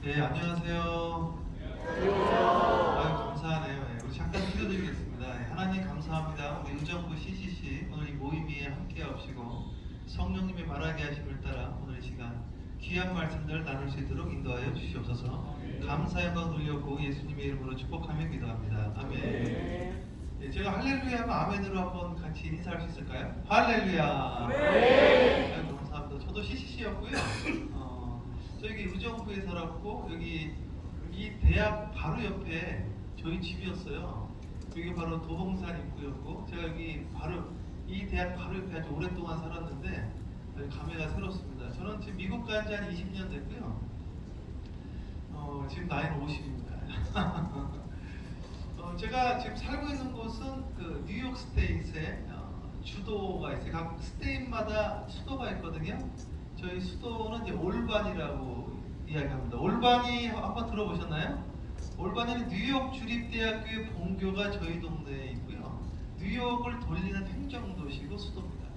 네, 안녕하세요. 감사하네요. 네, 우리 잠깐 기도드리겠습니다. 네, 하나님 감사합니다. 우리 의정부 CCC 오늘 이 모임에 함께 하시고 성령님의 말하게 하심을 따라 오늘 이 시간 귀한 말씀들 나눌 수 있도록 인도하여 주시옵소서. 감사 영광 돌렸고 예수님의 이름으로 축복하며 기도합니다. 아멘. 네, 제가 할렐루야 하면 아멘으로 한번 같이 인사할 수 있을까요? 할렐루야. 네. 아이고, 감사합니다. 저도 CCC였고요. 저기 의정부에 살았고 여기 이 대학 바로 옆에 저희 집이었어요. 여기 바로 도봉산 입구였고 제가 여기 바로 이 대학 바로 옆에 아주 오랫동안 살았는데 감회가 새롭습니다. 저는 지금 미국 간 지 한 20년 됐고요. 지금 나이는 50입니다. 제가 지금 살고 있는 곳은 그 뉴욕 스테이트에 주도가 있어요. 각 스테이트마다 수도가 있거든요. 저희 수도는 이제 올바니라고 이야기합니다. 올바니 한번 들어보셨나요? 올바니는 뉴욕 주립대학교의 본교가 저희 동네에 있고요. 뉴욕을 돌리는 행정도시고 수도입니다.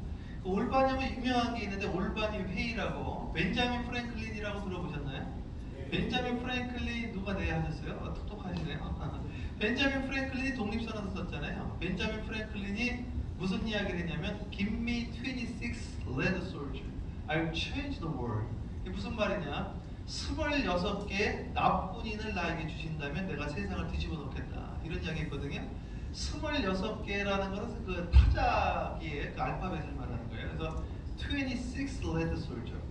그 올바니 하면 유명한 게 있는데 올바니 회의라고 벤자민 프랭클린이라고 들어보셨나요? 벤자민 프랭클린 누가 내하셨어요? 똑똑하시네요. 벤자민 프랭클린이 독립선언서 썼잖아요. 벤자민 프랭클린이 무슨 이야기를 했냐면 Give me 26 lead soldiers, I'll change the world. 이게 무슨 말이냐? 26개의 나쁜인을 나에게 주신다면 내가 세상을 뒤집어 놓겠다. 이런 이야기 했거든요. 26개라는 것은 그 타자기의 그 알파벳을 말하는 거예요. 그래서 26 lead soldiers,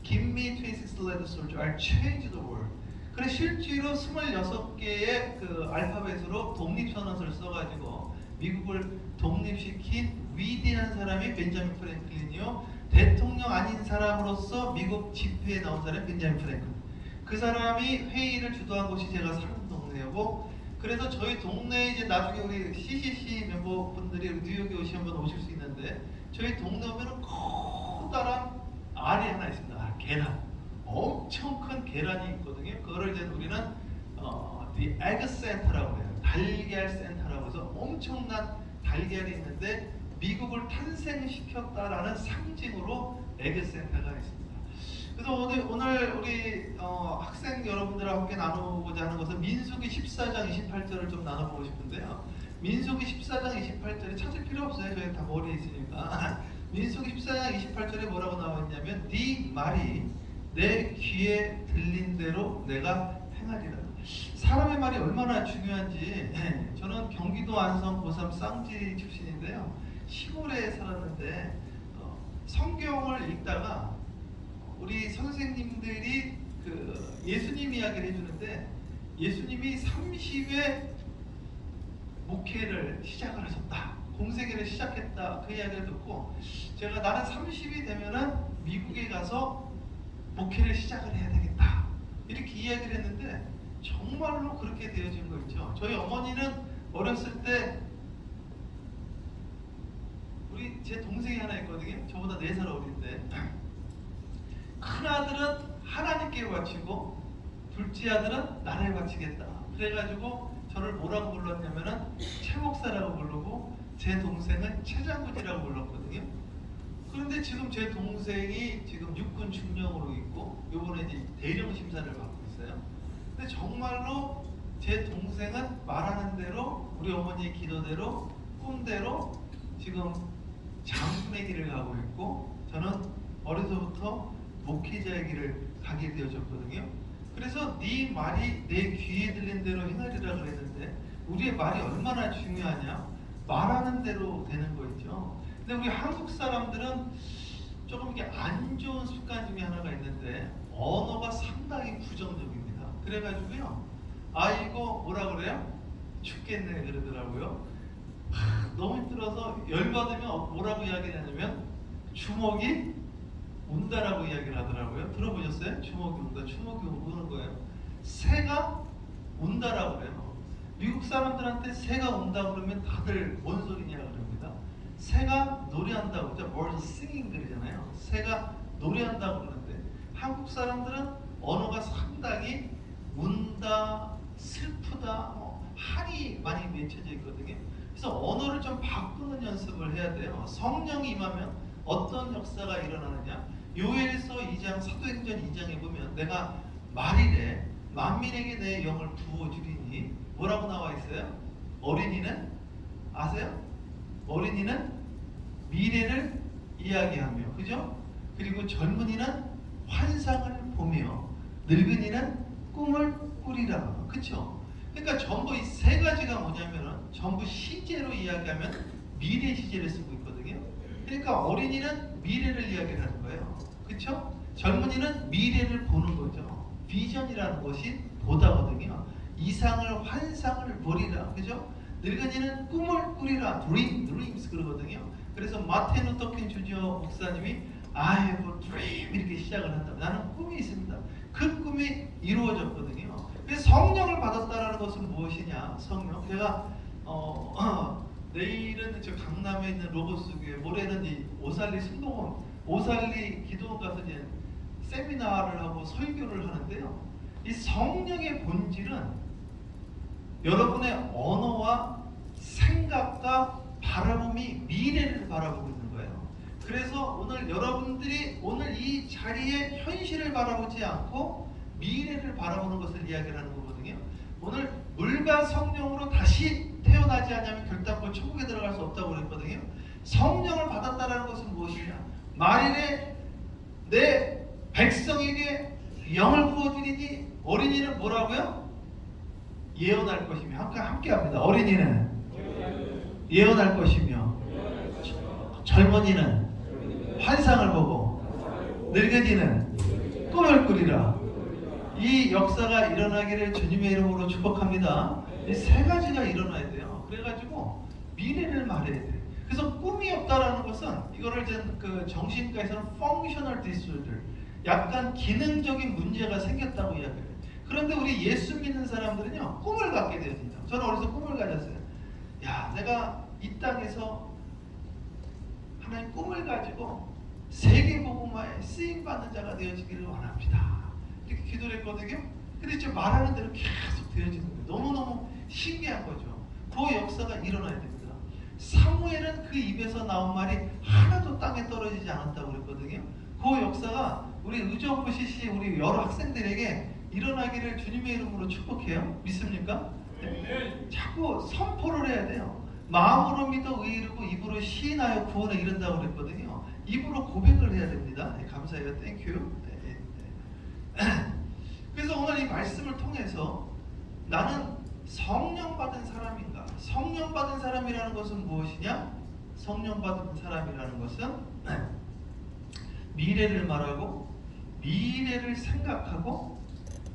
Give me 26 lead soldiers, I'll change the world. 그래 실제로 26개의 그 알파벳으로 독립선언서를 써가지고 미국을 독립시킨 위대한 사람이 벤자민 프랭클린이요. 대통령 아닌 사람으로서 미국 집회에 나온 사람이 벤자민 프랭클린. 그 사람이 회의를 주도한 곳이 제가 사는 동네고, 그래서 저희 동네에 이제 나중에 우리 CCC 멤버분들이 뉴욕에 오시면 오실 수 있는데 저희 동네 오면은 커다란 알이 하나 있습니다. 계란. 엄청 큰 계란이 있거든요. 그거를 이제 우리는 The Egg Center라고 해요. 달걀 센터라고 해서 엄청난 달걀이 있는데 미국을 탄생시켰다라는 상징으로 에그 센터가 있습니다. 그래서 오늘 우리 학생 여러분들과 함께 나누고자 하는 것은 민수기 14장 28절을 좀 나눠보고 싶은데요. 민수기 14장 28절이 찾을 필요 없어요. 저희 다 머리에 있으니까. 민수기 14장 28절에 뭐라고 나와 있냐면 네 말이 내 귀에 들린 대로 내가 행하리라. 사람의 말이 얼마나 중요한지. 저는 경기도 안성 고3 쌍지 출신인데요. 시골에 살았는데 성경을 읽다가 우리 선생님들이 그 예수님 이야기를 해주는데 예수님이 30에 목회를 시작을 하셨다. 공생애를 시작했다. 그 이야기를 듣고 제가 나는 30이 되면은 미국에 가서 목회를 시작을 해야 되겠다. 이렇게 이야기를 했는데 정말로 그렇게 되어진 거 있죠. 저희 어머니는 어렸을 때 우리 제 동생이 하나 있거든요. 저보다 4살 어린데 큰아들은 하나님께 바치고 둘째 아들은 나라에 바치겠다. 그래가지고 저를 뭐라고 불렀냐면은 최목사라고 부르고 제 동생은 최장군이라고 불렀거든요. 그런데 지금 제 동생이 지금 육군 중령으로 있고 요번에 이제 대령 심사를 받고 있어요. 근데 정말로 제 동생은 말하는 대로 우리 어머니의 기도대로 꿈대로 지금 장군의 길을 가고 있고 저는 어려서부터 목회자의 길을 가게 되어졌거든요. 그래서 네 말이 내 귀에 들린 대로 행하리라 그랬는데 우리의 말이 얼마나 중요하냐? 말하는 대로 되는 거 있죠. 근데 우리 한국 사람들은 조금 이게 안 좋은 습관 중에 하나가 있는데 언어가 상당히 부정적입니다. 그래가지고요. 이거 뭐라 그래요? 죽겠네 그러더라고요. 너무 힘들어서 열받으면 뭐라고 이야기하냐면 주먹이 운다라고 이야기를 하더라고요. 들어보셨어요? 주먹이 운다. 주먹이 우는 거예요. 새가 운다라고 그래요. 미국 사람들한테 새가 운다 그러면 다들 뭔 소리냐 그럽니다. 새가 노래한다고 그러죠. Birds singing 그러잖아요. 새가 노래한다고 그러는데 한국 사람들은 언어가 상당히 운다, 슬프다, 한이 많이 맺혀져 있거든요. 그래서 언어를 좀 바꾸는 연습을 해야 돼요. 성령이 임하면 어떤 역사가 일어나느냐? 요엘서 2장, 사도행전 2장에 보면 내가 말이래 만민에게 내 영을 부어주리니 뭐라고 나와 있어요? 어린이는 아세요? 어린이는 미래를 이야기하며, 그죠? 그리고 젊은이는 환상을 보며 늙은이는 꿈을 꾸리라. 그쵸? 그러니까 전부 이 세 가지가 뭐냐면은 전부 시제로 이야기하면 미래 시제를 쓰고 있거든요. 그러니까 어린이는 미래를 이야기하는 거예요. 그쵸? 젊은이는 미래를 보는 거죠. 비전이라는 것이 보다거든요. 이상을 환상을 보리라. 그죠? 늙은이는 꿈을 꾸리라. dreams 그러거든요. 그래서 마틴 루터 킹 주니어 목사님이 I have a dream 이렇게 시작을 한다. 나는 꿈이 있습니다. 그 꿈이 이루어졌거든요. 그래서 성령을 받았다라는 것은 무엇이냐? 성령. 제가 내일은 저 강남에 있는 로고스 교회, 모레는 이 오살리 순복음, 오살리 기도원 가서 이제 세미나를 하고 설교를 하는데요. 이 성령의 본질은 여러분의 언어와 생각과 바라봄이 미래를 바라보고 있는 거예요. 그래서 오늘 여러분들이 오늘 이 자리에 현실을 바라보지 않고 미래를 바라보는 것을 이야기를 하는 거거든요. 오늘 물과 성령으로 다시 태어나지 않으면 결단코 천국에 들어갈 수 없다고 그랬거든요. 성령을 받았다는 것은 무엇이냐? 만일에 내 백성에게 영을 부어드리니 어린이는 뭐라고요? 예언할 것이며, 함께 합니다. 어린이는 예언할 것이며, 젊은이는 환상을 보고, 늙은이는 꿈을 꾸리라. 이 역사가 일어나기를 주님의 이름으로 축복합니다. 이 세 가지가 일어나야 돼요. 그래가지고 미래를 말해야 돼. 그래서 꿈이 없다라는 것은 이거를 그 정신과에서는 functional disorder, 약간 기능적인 문제가 생겼다고 이야기해요. 그런데 우리 예수 믿는 사람들은요, 꿈을 갖게 되어진다. 저는 어디서 꿈을 가졌어요. 야, 내가 이 땅에서 하나님 꿈을 가지고 세계 복음화에 쓰임 받는 자가 되어지기를 원합니다. 이렇게 기도를 했거든요. 근데 지금 말하는 대로 계속 되어지는 거예요. 너무너무 신기한 거죠. 그 역사가 일어나야 됩니다. 사무엘은 그 입에서 나온 말이 하나도 땅에 떨어지지 않았다고 그랬거든요. 그 역사가 우리 의정부 CC 우리 여러 학생들에게 일어나기를 주님의 이름으로 축복해요. 믿습니까? 네. 자꾸 선포를 해야 돼요. 마음으로 믿어 의에 이르고 입으로 시인하여 구원에 이른다고 그랬거든요. 입으로 고백을 해야 됩니다. 네, 감사해요. 땡큐. 그래서 오늘 이 말씀을 통해서 나는 성령 받은 사람인가? 성령 받은 사람이라는 것은 무엇이냐? 성령 받은 사람이라는 것은 미래를 말하고 미래를 생각하고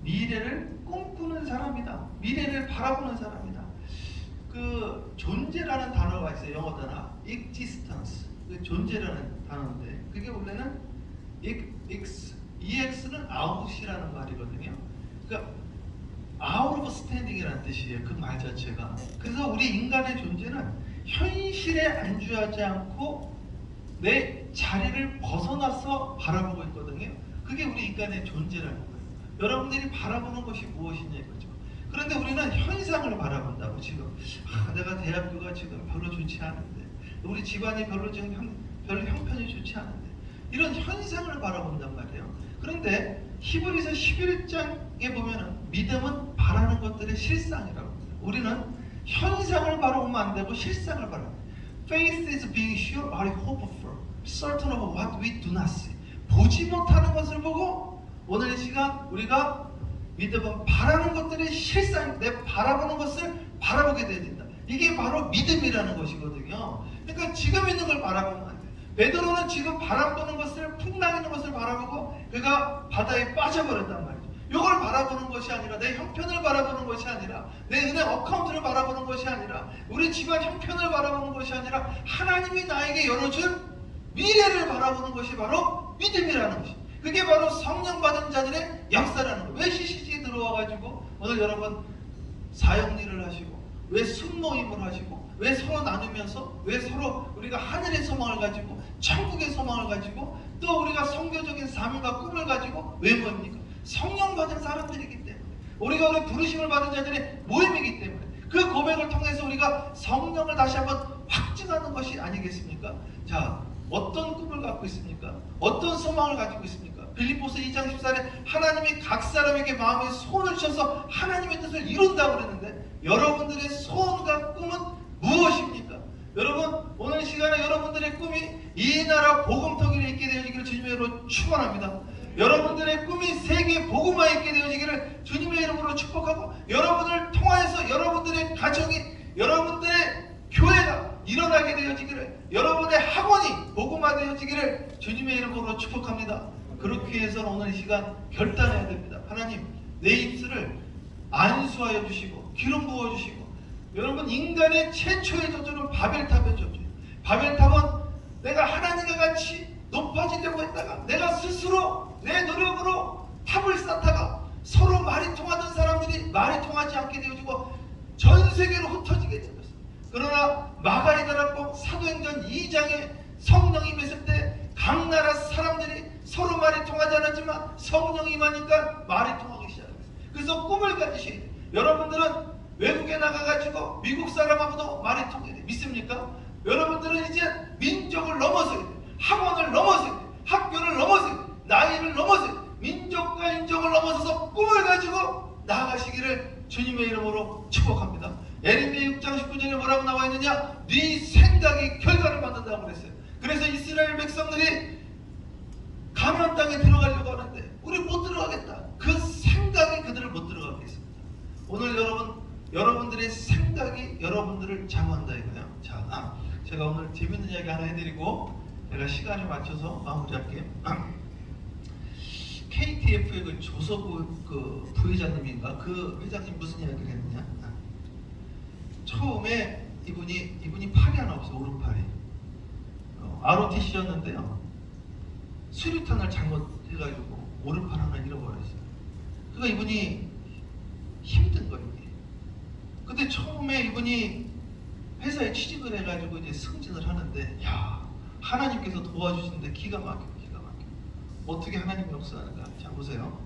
미래를 꿈꾸는 사람이다. 미래를 바라보는 사람이다. 그 존재라는 단어가 있어요. 영어 단어 existence. 그 존재라는 단어인데 그게 원래는 EX는 out이라는 말이거든요. 그러니까 out of standing이라는 뜻이에요. 그 말 자체가. 그래서 우리 인간의 존재는 현실에 안주하지 않고 내 자리를 벗어나서 바라보고 있거든요. 그게 우리 인간의 존재라는 거예요. 여러분들이 바라보는 것이 무엇이냐 이거죠. 그런데 우리는 현상을 바라본다고. 지금 내가 대학교가 지금 별로 좋지 않은데, 우리 집안이 별로 지금 별로 형편이 좋지 않은데, 이런 현상을 바라본단 말이에요. 그런데 히브리서 11장에 보면은 믿음은 바라는 것들의 실상이라고 합니다. 우리는 현상을 바라보면 안 되고 실상을 바라봅니다. Faith is being sure or hopeful, certain of what we do not see. 보지 못하는 것을 보고 오늘 이 시간 우리가 믿음은 바라는 것들의 실상, 내 바라보는 것을 바라보게 되야 된다. 이게 바로 믿음이라는 것이거든요. 그러니까 지금 있는 걸 바라보면 안 돼. 베드로는 지금 바라보는 것을, 풍랑 있는 것을 바라보고 그가 바다에 빠져버렸단 말이죠. 이걸 바라보는 것이 아니라, 내 형편을 바라보는 것이 아니라, 내 은행 어카운트를 바라보는 것이 아니라, 우리 집안 형편을 바라보는 것이 아니라 하나님이 나에게 열어준 미래를 바라보는 것이 바로 믿음이라는 것입니다. 그게 바로 성령 받은 자들의 역사라는 거예요. 왜 CCG 들어와가지고 오늘 여러분 사역일을 하시고, 왜 순모임을 하시고, 왜 서로 나누면서, 왜 서로 우리가 하늘의 소망을 가지고 천국의 소망을 가지고 또 우리가 성교적인 삶과 꿈을 가지고 왜 모입니까? 성령 받은 사람들이기 때문에, 우리가 우리 부르심을 받은 자들의 모임이기 때문에, 그 고백을 통해서 우리가 성령을 다시 한번 확증하는 것이 아니겠습니까? 자, 어떤 꿈을 갖고 있습니까? 어떤 소망을 가지고 있습니까? 빌립보서 2장 14절에 하나님이 각 사람에게 마음에 소원을 주셔서 하나님의 뜻을 이룬다고 그랬는데, 여러분들의 소원과 꿈은 무엇입니까? 여러분, 오늘 시간에 여러분들의 꿈이 이 나라 복음통일에 있게 되어지기를 주님의 이름으로 축원합니다. 여러분들의 꿈이 세계 복음화에 있게 되어지기를 주님의 이름으로 축복하고, 여러분을 통하여서 여러분들의 가정이, 여러분들의 교회가 일어나게 되어지기를, 여러분의 학원이 복음화되어지기를 주님의 이름으로 축복합니다. 그렇기 위해서는 오늘 이 시간 결단해야 됩니다. 하나님, 내 입술을 안수하여 주시고 기름 부어주시고, 여러분, 인간의 최초의 저주는 바벨탑의 저주. 바벨탑은 내가 하나님과 같이 높아지려고 했다가 내가 스스로 내 노력으로 탑을 쌓다가 서로 말이 통하던 사람들이 말이 통하지 않게 되어지고 전 세계로 흩어지게 되었어요. 그러나 마가이다락복 사도행전 2장에 성령이 임했을 때 각 나라 사람들이 서로 말이 통하지 않았지만 성령이 임하니까 말이 통하기 시작했어요. 그래서 꿈을 가지셔야 돼요. 여러분들은 외국에 나가가지고 미국 사람하고도 말이 통해야 돼요. 믿습니까? 여러분들은 이제 민족을 넘어서야 돼요. 학원을 넘어서야 돼요. 학교를 넘어서야 돼요. 나이를 넘어서야 돼요. 민족과 인종을 넘어서서 꿈을 가지고 나아가시기를 주님의 이름으로 축복합니다. 예레미야 6장 19절에 뭐라고 나와 있느냐? 네 생각이 결과를 만든다고 그랬어요. 그래서 이스라엘 백성들이 가나안 땅에 들어가려고 하는데 우리 못 들어가겠다. 그 생각이 그들을 못 들어가게 했습니다. 오늘 여러분들의 생각이 여러분들을 장한다 이거예요. 자, 제가 오늘 재밌는 이야기 하나 해드리고 제가 시간에 맞춰서 마무리할게요. KTF의 그 조서부 그 부회장님인가, 그 회장님 무슨 이야기를 했느냐? 처음에 이분이 팔이 하나 없어, 오른팔이. ROTC였는데요. 수류탄을 잘못해가지고 오른팔 하나 잃어버렸어요. 그러니까 이분이 힘든 거예요. 근데 처음에 이분이 회사에 취직을 해가지고 이제 승진을 하는데, 야, 하나님께서 도와주시는데 기가 막혀. 어떻게 하나님이 역사하는가? 자, 보세요.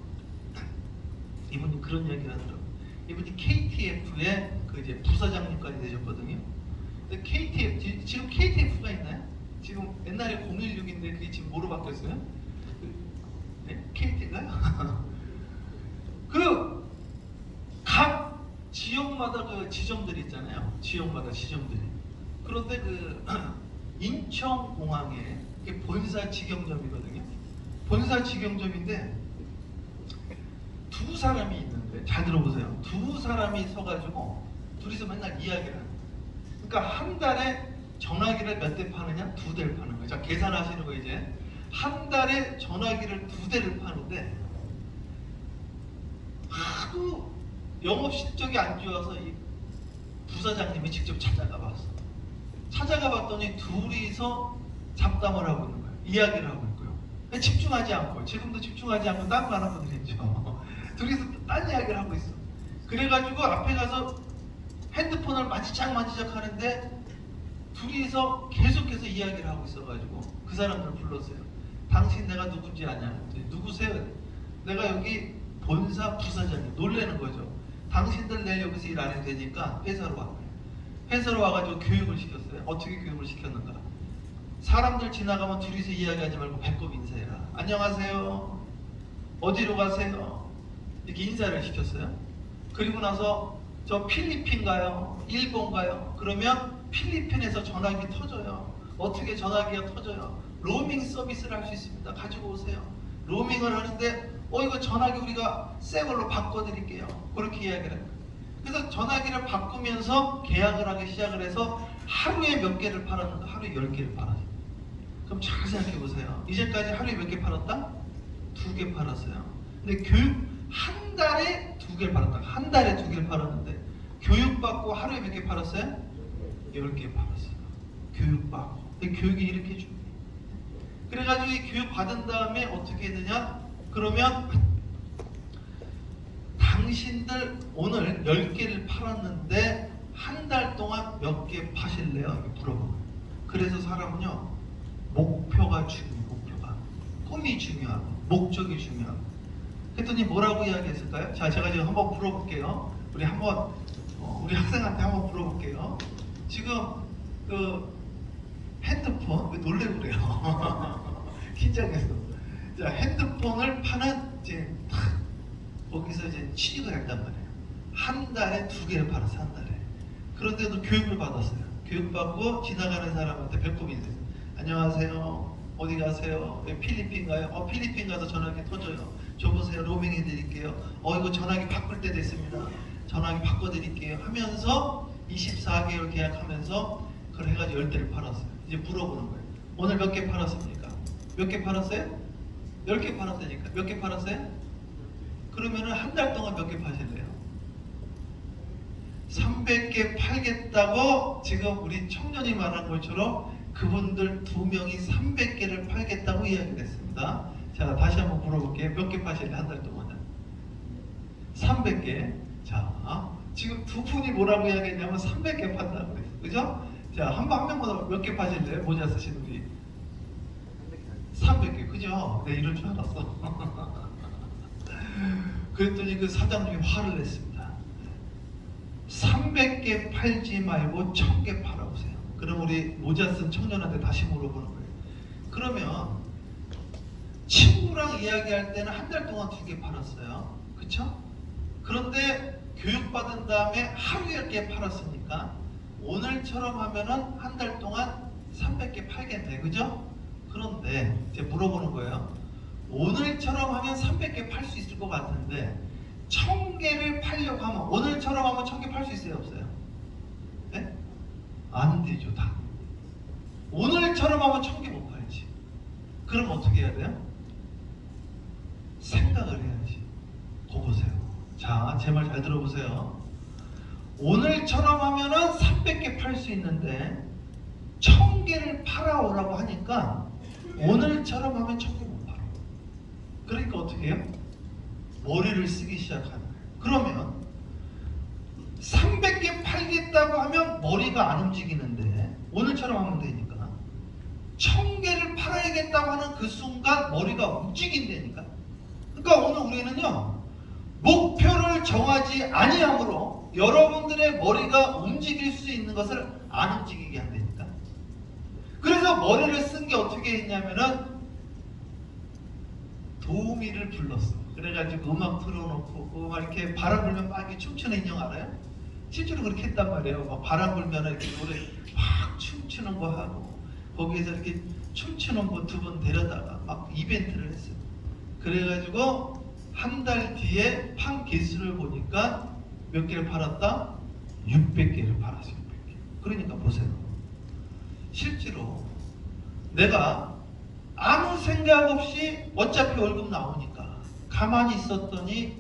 이분이 그런 이야기를 하더라고요. 이분이 KTF의 그 이제 부사장님까지 되셨거든요. 근데 KTF, 지금 KTF가 있나요? 지금 옛날에 016인데 그게 지금 뭐로 바뀌었어요? 네? KT인가요? 각 지역마다 그 지점들이 있잖아요. 지역마다 지점들이. 그런데 그 인천공항에 그게 본사 직영점이거든요. 본사 직영점인데 두 사람이 있는데, 잘 들어보세요. 두 사람이 서가지고 둘이서 맨날 이야기를 하는 거예요. 그러니까 한 달에 전화기를 몇 대 파느냐? 2대를 파는 거예요. 자, 계산하시는 거 이제. 한 달에 전화기를 2대를 파는데 하도 영업 실적이 안 좋아서 이 부사장님이 직접 찾아가 봤어. 찾아가 봤더니 둘이서 잡담을 하고 있는 거예요. 이야기를 하고 있고요. 집중하지 않고, 지금도 집중하지 않고 딴 거 하나거든요. 둘이서 딴 이야기를 하고 있어. 그래가지고 앞에 가서 핸드폰을 만지작 하는데 둘이서 계속해서 이야기를 하고 있어가지고 그 사람들을 불렀어요. 당신 내가 누군지 아냐? 누구세요? 내가 여기 본사 부사장님. 놀라는 거죠. 당신들 내일 여기서 일 안 해도 되니까 회사로 와. 회사로 와가지고 교육을 시켰어요. 어떻게 교육을 시켰는가? 사람들 지나가면 둘이서 이야기하지 말고 배꼽 인사해라. 안녕하세요. 어디로 가세요? 이렇게 인사를 시켰어요. 그리고 나서 저 필리핀 가요? 일본 가요? 그러면 필리핀에서 전화기 터져요. 어떻게 전화기가 터져요? 로밍 서비스를 할 수 있습니다. 가지고 오세요. 로밍을 하는데 이거 전화기 우리가 새 걸로 바꿔드릴게요. 그렇게 이야기를 해요. 그래서 전화기를 바꾸면서 계약을 하기 시작을 해서 하루에 몇 개를 팔았는가? 하루에 10개를 팔았어요. 그럼 잘 생각해 보세요. 이제까지 하루에 몇 개 팔았다? 2개 팔았어요. 근데 교육 한 달에 2개를 팔았다. 한 달에 2개를 팔았는데 교육받고 하루에 몇 개 팔았어요? 10개 팔았어요. 교육받고. 근데 교육이 이렇게 중요해요. 그래가지고 이 교육 받은 다음에 어떻게 되냐? 그러면 당신들 오늘 10개를 팔았는데 한 달 동안 몇 개 파실래요? 이렇게 물어보고요. 그래서 사람은요, 목표가 중요해요. 목표가. 꿈이 중요하고 목적이 중요하고. 했더니 뭐라고 이야기했을까요? 자, 제가 지금 한번 물어볼게요. 우리 학생한테 한번 물어볼게요. 지금 그 핸드폰 왜 놀래고 그래요? 긴장해서. 자, 핸드폰을 파는 이제 거기서 이제 취직을 했단 말이에요. 한 달에 2개를 팔았어, 한 달에. 그런데도 교육을 받았어요. 교육받고 지나가는 사람한테 배꼽이 있어요. 안녕하세요. 어디 가세요? 필리핀 가요? 필리핀 가서 전화기 터져요. 줘보세요. 로밍 해드릴게요. 이거 전화기 바꿀 때 됐습니다. 전화기 바꿔드릴게요. 하면서 24개월 계약하면서 그걸 해가지고 10대를 팔았어요. 이제 물어보는 거예요. 오늘 몇 개 팔았습니까? 몇 개 팔았어요? 10개 팔았다니까. 몇 개 팔았어요? 그러면은 한 달 동안 몇 개 파실래요? 300개 팔겠다고 지금 우리 청년이 말한 것처럼 그분들 2명이 300개를 팔겠다고 이야기를 했습니다. 자, 다시 한번 물어볼게요. 몇 개 파실래요? 한 달 동안은? 300개. 자, 지금 두 분이 뭐라고 이야기했냐면 300개 판다고 그랬어요. 그죠? 자, 한 명마다 몇 개 파실래요? 모자 쓰시는 분이. 300개. 그죠? 내가 이럴 줄 알았어. 그랬더니 그 사장님이 화를 냈습니다. 300개 팔지 말고 1000개 팔아보세요. 그럼 우리 모자 쓴 청년한테 다시 물어보는 거예요. 그러면 친구랑 이야기할 때는 한 달 동안 2개 팔았어요. 그쵸? 그런데 교육받은 다음에 하루에 10개 팔았으니까 오늘처럼 하면은 한 달 동안 300개 팔겠네. 그죠? 그런데 이제 물어보는 거예요. 오늘처럼 하면 300개 팔 수 있을 것 같은데 1000개를 팔려고 하면 오늘처럼 하면 1000개 팔 수 있어요? 없어요? 네? 안 되죠. 다. 오늘처럼 하면 1000개 못 팔지. 그럼 어떻게 해야 돼요? 생각을 해야지. 보세요. 자, 제 말 잘 들어보세요. 오늘처럼 하면은 300개 팔 수 있는데 1000개를 팔아오라고 하니까 오늘처럼 하면 1000개 못 팔아. 그러니까 어떻게 해요? 머리를 쓰기 시작하는 거예요. 그러면 300개 팔겠다고 하면 머리가 안 움직이는데 오늘처럼 하면 되니까 1000개를 팔아야겠다고 하는 그 순간 머리가 움직인다니까. 그러니까 오늘 우리는요, 목표를 정하지 아니함으로 여러분들의 머리가 움직일 수 있는 것을 안 움직이게 한다니까. 그래서 머리를 쓴 게 어떻게 했냐면은 도우미를 불렀어. 그래가지고 음악 틀어놓고 막 이렇게 바람 불면 막 이렇게 춤추는 인형 알아요? 실제로 그렇게 했단 말이에요. 막 바람 불면 이렇게 노래 막 춤추는 거 하고 거기에서 이렇게 춤추는 거 2분 데려다가 막 이벤트를 했어요. 그래가지고 한 달 뒤에 판 개수를 보니까 몇 개를 팔았다? 600개를 팔았어요. 600개. 그러니까 보세요. 실제로 내가 아무 생각 없이 어차피 월급 나오니까 가만히 있었더니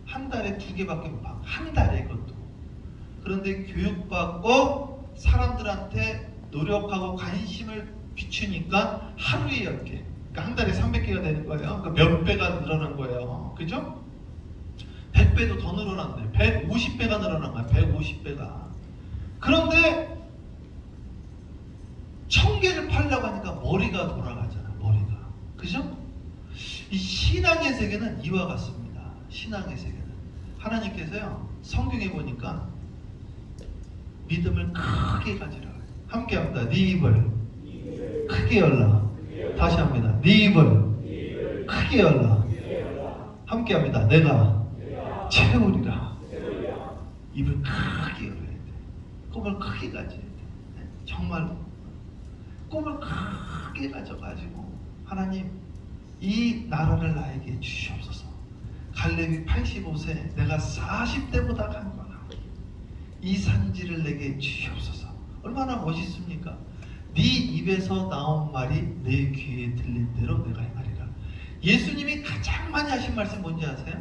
한 달에 2개밖에 못 팔아. 한 달에 그것도. 그런데 교육받고 사람들한테 노력하고 관심을 비추니까 하루에 10개. 그러니까 한 달에 300개가 되는 거예요. 그러니까 몇 배가 늘어난 거예요. 그죠? 100배도 더 늘어났네. 150배가 늘어난 거야. 150배가. 그런데 1000개를 팔려고 하니까 머리가 돌아가잖아. 머리가. 그죠? 이 신앙의 세계는 이와 같습니다. 신앙의 세계는. 하나님께서요, 성경에 보니까 믿음을 크게 가지라. 함께 합니다. 네 입을 크게 열라. 다시 합니다. 네 입을 크게 열라. 함께 합니다. 내가 채우리라. 입을 크게 열어야 돼. 꿈을 크게 가져야 돼. 정말로. 꿈을 크게 가져가지고 하나님, 이 나라를 나에게 주시옵소서. 갈렙이 85세, 내가 40대보다 강건하고 이 산지를 내게 주시옵소서. 얼마나 멋있습니까? 네 입에서 나온 말이 내 귀에 들린 대로 내가 행하리라. 예수님이 가장 많이 하신 말씀 뭔지 아세요?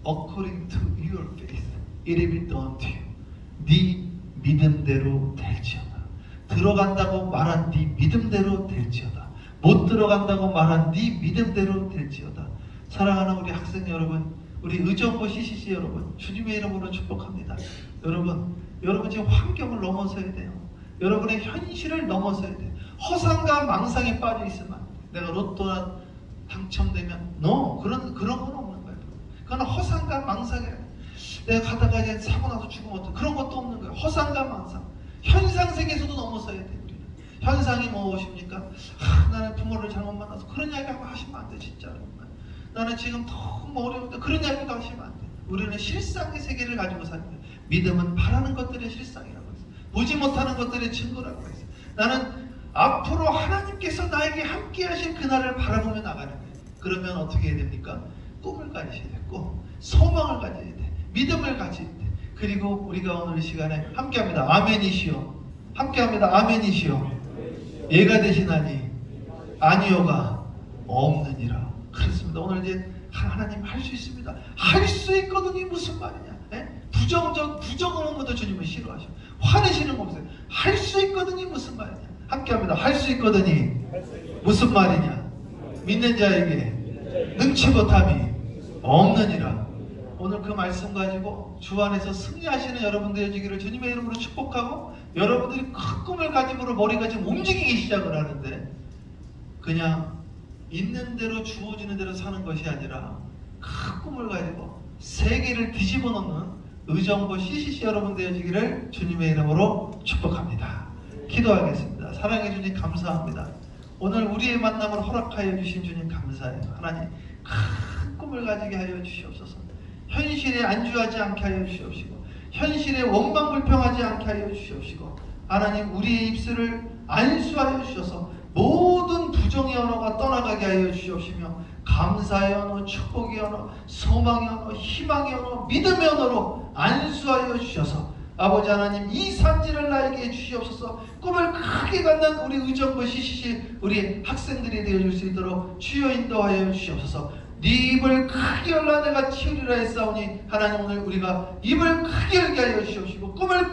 According to your faith, it will be done to you. 네 믿음대로 될지어다. 들어간다고 말한 네 믿음대로 될지어다. 못 들어간다고 말한 네 믿음대로 될지어다. 사랑하는 우리 학생 여러분, 우리 의정부 CCC 여러분, 주님의 이름으로 축복합니다. 여러분 지금 환경을 넘어서야 돼요. 여러분의 현실을 넘어서야 돼요. 허상과 망상에 빠져 있으면 안 돼요. 내가 로또나 당첨되면 그런 건 없는 거예요. 그건 허상과 망상이에요. 내가 가다가 이제 사고 나서 죽으면 어떡해. 그런 것도 없는 거예요. 허상과 망상. 현상 세계에서도 넘어서야 돼요. 우리는. 현상이 무엇입니까? 나는 부모를 잘못 만나서 그런 이야기 하시면 안 돼. 진짜로. 나는 지금 너무 어려운데 그런 이야기도 하시면 안 돼. 우리는 실상의 세계를 가지고 사는 거예요. 믿음은 바라는 것들의 실상이라고 했어요. 보지 못하는 것들의 증거라고 했어요. 나는 앞으로 하나님께서 나에게 함께 하실 그날을 바라보며 나가는 거예요. 그러면 어떻게 해야 됩니까? 꿈을 가지셔야 되고 소망을 가져야 돼. 믿음을 가져야 돼. 그리고 우리가 오늘 이 시간에 함께합니다. 아멘이시여. 함께합니다. 아멘이시여. 예가 되시나니 아니요가 없느니라. 그렇습니다. 오늘 이제 하나님 할 수 있습니다. 할 수 있거든요. 무슨 말이냐? 부정하는 것도 주님은 싫어하셔. 화내시는 거 없어요. 할 수 있거든요. 무슨 말이냐? 함께합니다. 할 수 있거든요. 무슨 말이냐? 믿는 자에게 능치 못함이 없느니라. 오늘 그 말씀 가지고 주 안에서 승리하시는 여러분들 되시기를 주님의 이름으로 축복하고, 여러분들이 큰 꿈을 가지고 머리가 지금 움직이기 시작을 하는데 그냥 있는 대로 주어지는 대로 사는 것이 아니라 큰 꿈을 가지고 세계를 뒤집어 놓는 의정부 CCC 여러분 되시기를 주님의 이름으로 축복합니다. 기도하겠습니다. 사랑해 주님 감사합니다. 오늘 우리의 만남을 허락하여 주신 주님 감사해요. 하나님 큰 꿈을 가지게 하여 주시옵소서. 현실에 안주하지 않게 하여 주시옵시고, 현실에 원망불평하지 않게 하여 주시옵시고, 하나님 우리의 입술을 안수하여 주셔서 모든 부정의 언어가 떠나가게 하여 주시옵시며, 감사의 언어, 축복의 언어, 소망의 언어, 희망의 언어, 믿음의 언어로 안수하여 주셔서 아버지 하나님 이 산지를 나에게 주시옵소서. 꿈을 크게 갖는 우리 의정부 CCC 우리 학생들이 되어줄 수 있도록 주여 인도하여 주시옵소서. 네 입을 크게 열라 내가 치우리라 했사오니, 하나님 오늘 우리가 입을 크게 열게 하여 주시옵시고 꿈을